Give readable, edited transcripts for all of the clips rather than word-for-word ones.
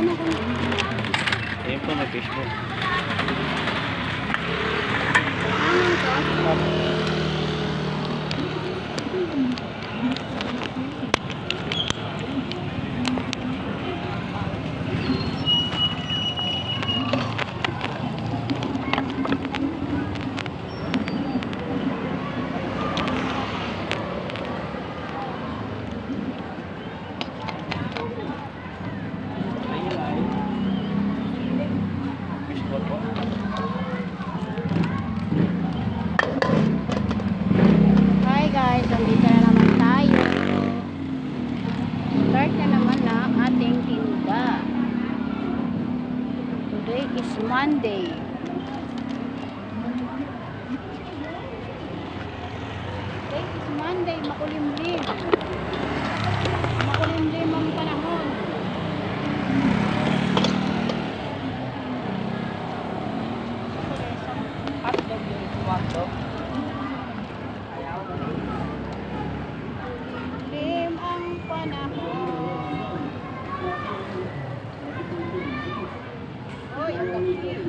Ayun po, may fishbowl. Fishbowl po. Hi guys, nandito na naman tayo. Start na naman ang ating tinda. Today is Monday. Today is Monday, makulimlim. Makulimlim ang panahon. Hotdog yung hotdog. Makulimlim ang panahon. Oy, ang lamig.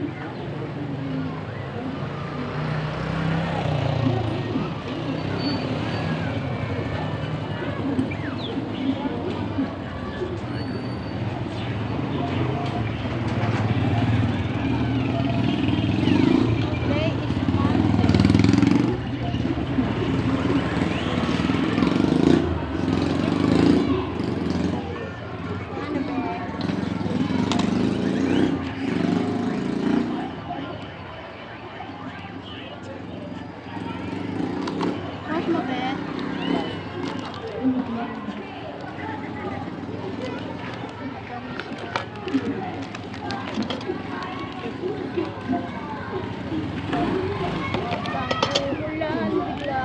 Today is Monday. Ano ba? How's mo ba? Uulan bigla.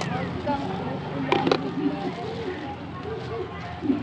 Hanggang uulan bigla. Uulan bigla.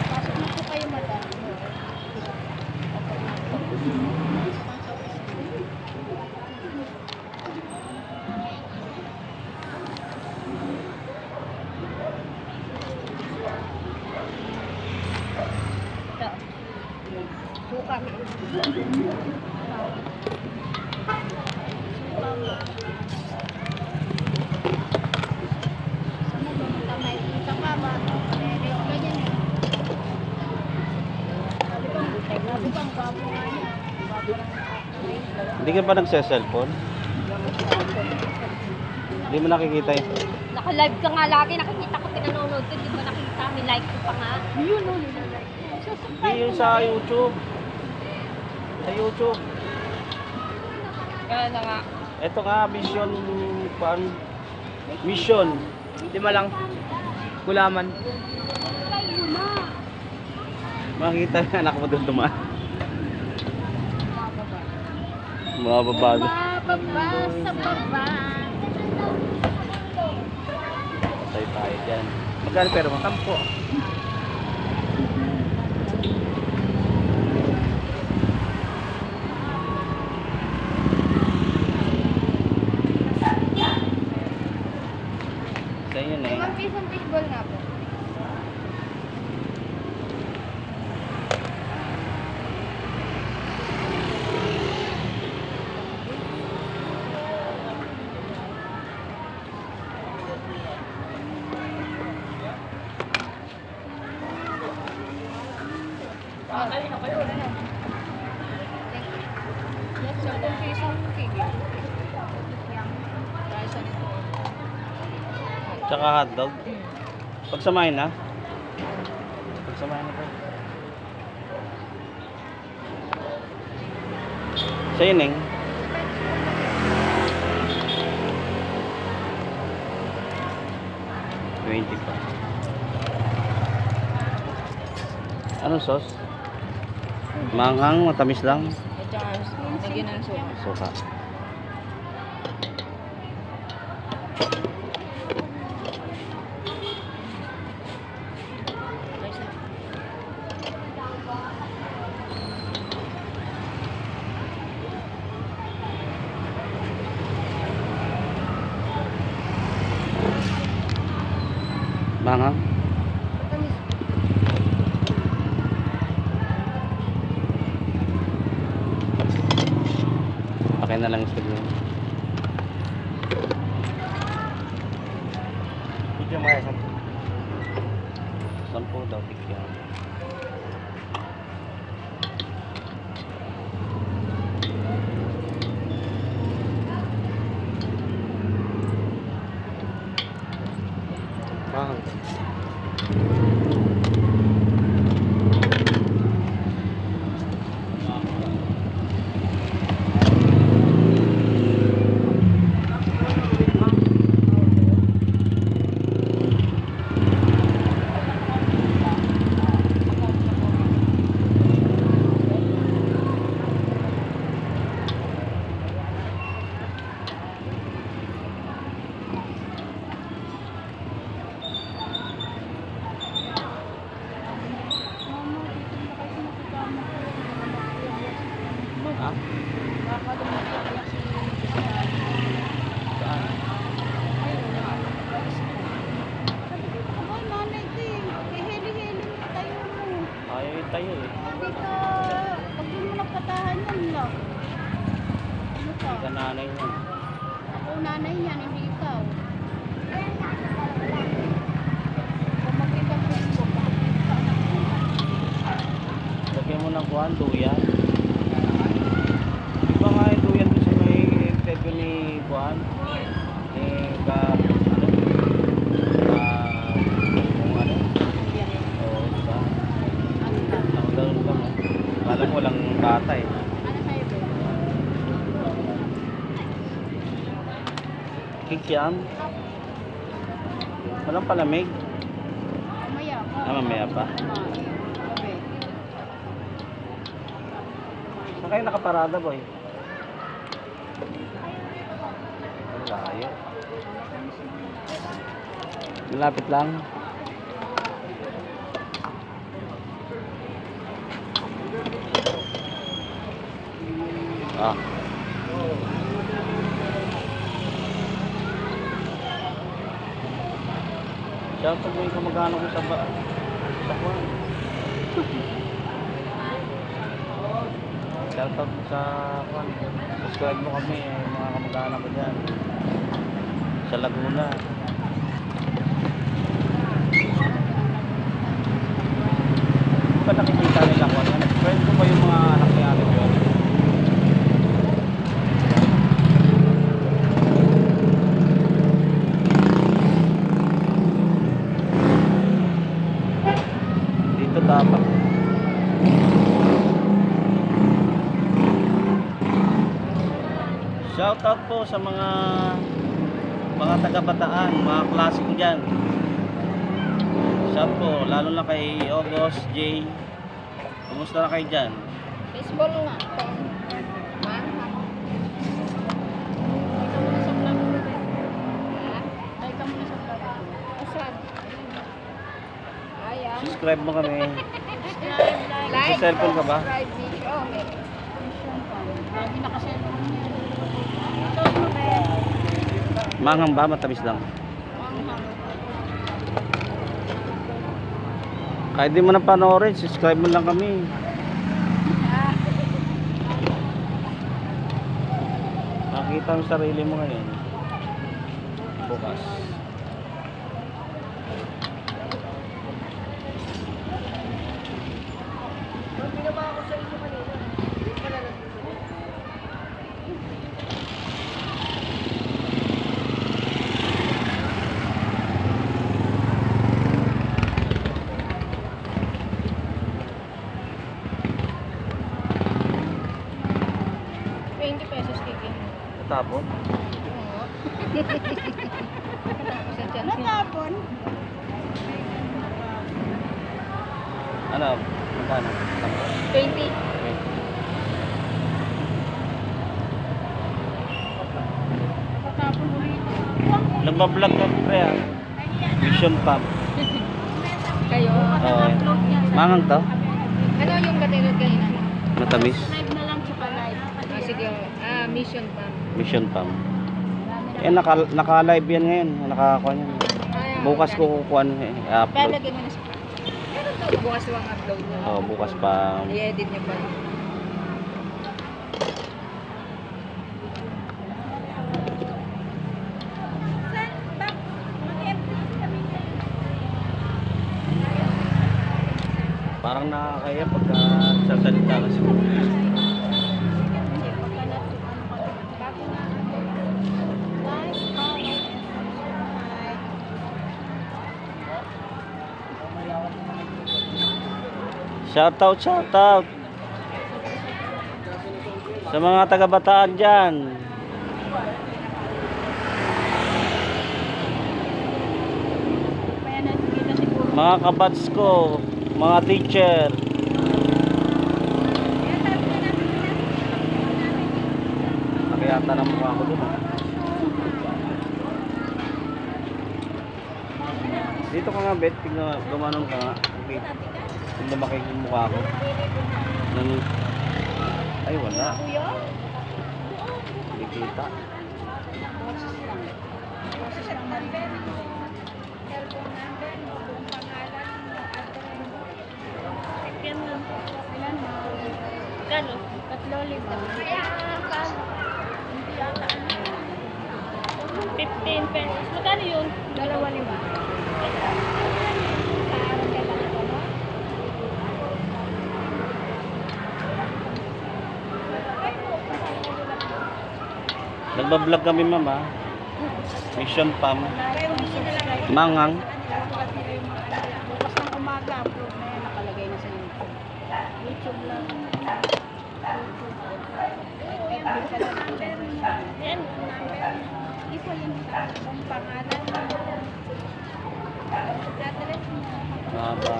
Pasok na po kayo, madam. Suka. Sana ba matamay? Kita ka ba? Ganyan eh. Sabi ko, ang gwapo nga niya. Gwapo ng Hindi ka pa nagsa-cellphone? Hindi mo nakikita yun. Naka-live ka nga lagi, nakikita ko, pinanonood ko, di ba nakita, may like ko pa nga. Yun, no, nilalike. Hindi yun sa YouTube. Sa YouTube. Kaya na nga. Ito nga, mission. Mission. 5 lang. Gulaman. Makikita yung anak mo doon tumaan. Mababa. Mababa sa baba. Patay tayo dyan. Magkano pero mo? 10. Sa inyo na yun. 5 pisong fishball nga po. Tsaka hotdog. Pagsamahin na. Pagsamahin na po. Sa'yo, Neng. $20 pa. Ano sauce? Manghang, matamis lang. At saka, lagyan ng suka. Suka. Manghang. Pakay na lang sa ganyan. Bigyan mo kaya 10. 10 daw bigyan. Mahal. Ha? Saan? Ay, nanay ko eh. Hihili-hili mo tayo mo. Ayaw yung tayo eh. Sabi ka, pag di mo napatahan yan lang. Ano ka? Hindi ka nanay niya. Ako nanay yan, hindi ikaw. Kung makita mo ko, pakapit sa anak mo. Lagyan mo ng kuhan, duyan. Di ba nga yung duyan doon sa may interview ni Kuhan? Eh, kung ano? Oo, diba? Ano ka? Ako daw lang. Kala mo walang bata eh. Ano sa'yo ba? Kikiam. Walang palamig. Mamaya mo. Mamaya pa. Gabi. Saan kayo nakaparada, boy? Ang layo. Malapit lang. Ah. Shoutout mo yung kamag-anak ko sa Kwan. Shoutout mo sa Kwan. Subscribe mo kami, mga kamag-anak ko dyan. Sa Laguna. Ba nakikita nila ko? Friend ko pa yung mga anak ni Ate Pion. Dito dapat. Shoutout po sa mga taga-Bataan, mga klase ko dyan. Shout po, lalo na kay August, J. Kumusta na kayo dyan? Baseball nga. Ha? Ay ka muna sa vlog. Asan? Ayan. Subscribe mo kami. Subscribe, May cellphone ka ba? Subscribe video. Okay. Lagi naka-cellphone niya. Ito, okay. Manghang ba? Matamis lang. Kahit di mo na panoorin, subscribe mo lang kami. Makikita mo sarili mo ngayon. Bukas. Natapon. Oo. Sa chance niya. Natapon. Ano? Magkano? 20. Natapon ulit. Nagbablog ka pre ah. Mission Pump. Kayo. Oo. Upload niya sa... Mangang to? Ano yung katinod kanina? Matamis. Subscribe na lang tsaka live. Ah, sige. Mission pa. Mission Pump. Marami na. Eh, naka-live yan ngayon. Nakakuha yan. Bukas ko kukuha upload. Palagay mo na sa... Bukas lang upload na. Oo, bukas pa. I-edit niya pa. Parang nakakaya pagka sasalita kasi. Hindi, pagka natutunan ko, bago na like, comment, and subscribe. Shoutout, shoutout. Sa mga taga-Bataan dyan. Kaya nakikita siguro. Mga kabats ko. Mga teacher. Nakayata ng mukha ko dun. Dito ka nga, Bet. Tignan, gumanon ka nga. Okay. Hindi lumaki yung mukha ko. Ay, wala. Hindi kita. Boses lang. Boses lang number. Cellphone number, buong pangalan, address. Second lang. Ilan na? Gano? 3,500. Hindi yata ano. 15 pesos. Magkano yun? 2,500. Paaral ka lang ako, no? Nagbablog kami, mama. Mission Pump. Subscribe. Mangang. Bukas ng umaga, upload na yan, nakalagay na sa YouTube. YouTube lang. FB ka lang ang version. Yan. Ipo yung kung pangalan. Address mo. Mahaba.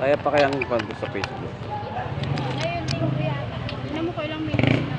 Kaya pa kayang ipag sa Facebook. Ngayon, linggo yata. Tignan mo ko ilang minutes.